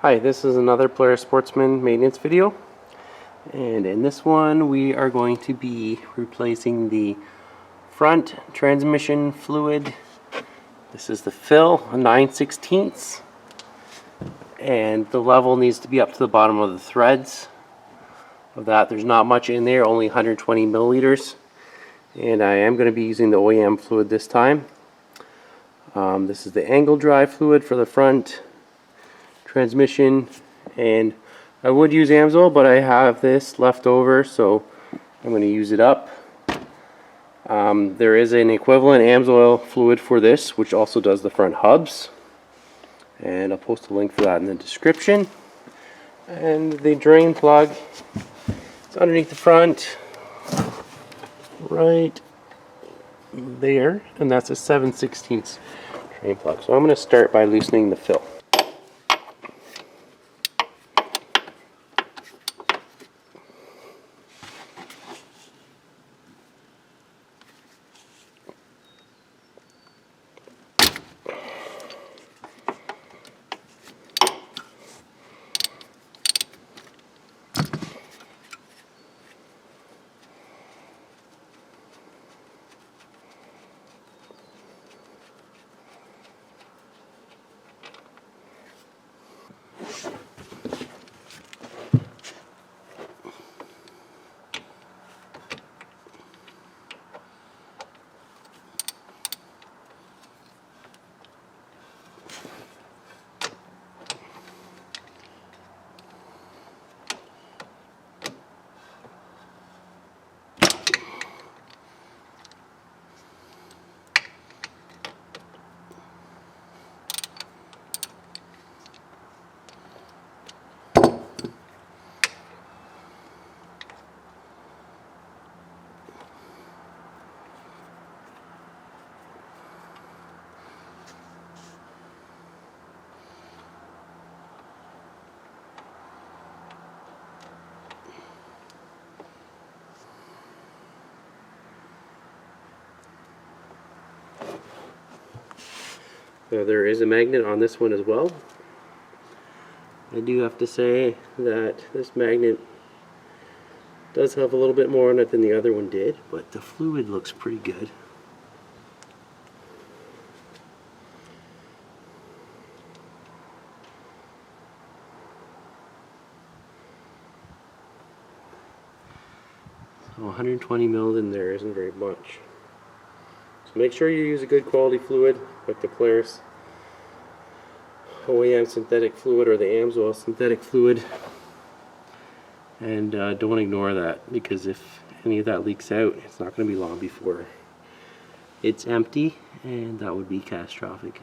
Hi, this is another Polaris Sportsman maintenance video, and in this one we are going to be replacing the front transmission fluid. This is the fill, a 9/16, and the level needs to be up to the bottom of the threads of that. There's not much in there, only 120 milliliters, and I am going to be using the OEM fluid this time. This is the angle drive fluid for the front transmission, and I would use Amsoil, but I have this left over, so I'm going to use it up. There is an equivalent Amsoil fluid for this, which also does the front hubs, and I'll post a link for that in the description. And the drain plug is underneath the front, right there, and that's a 7/16 drain plug. So I'm going to start by loosening the fill. So there is a magnet on this one as well. I do have to say that this magnet does have a little bit more on it than the other one did, but the fluid looks pretty good. So 120 ml in there isn't very much. So make sure you use a good quality fluid like the Polaris OEM synthetic fluid or the Amsoil synthetic fluid, and don't ignore that, because if any of that leaks out, it's not going to be long before it's empty, and that would be catastrophic.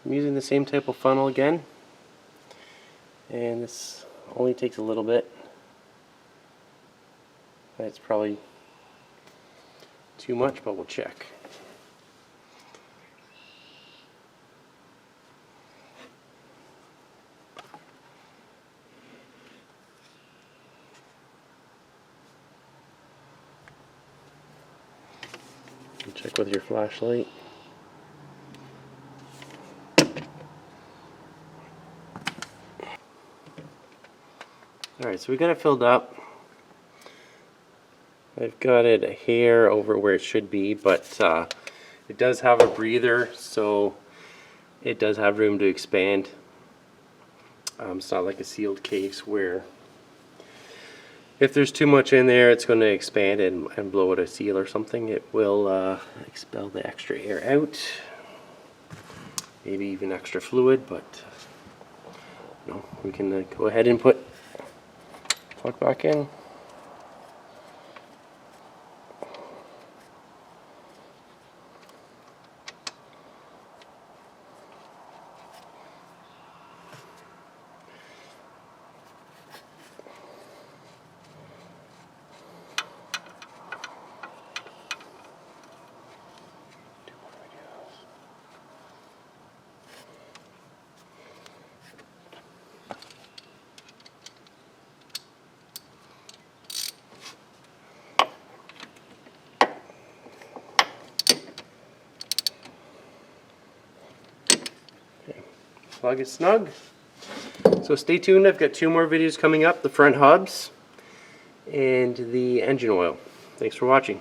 I'm using the same type of funnel again, and this only takes a little bit. It's probably too much, but we'll check. Check with your flashlight. Alright, so we got it filled up. I've got it a hair over where it should be, but it does have a breather, so it does have room to expand. It's not like a sealed case where if there's too much in there, it's going to expand and blow out a seal or something. It will expel the extra air out. maybe even extra fluid, but no, we can go ahead and plug back in. Plug it snug. So stay tuned, I've got 2 more videos coming up, the front hubs and the engine oil. Thanks for watching.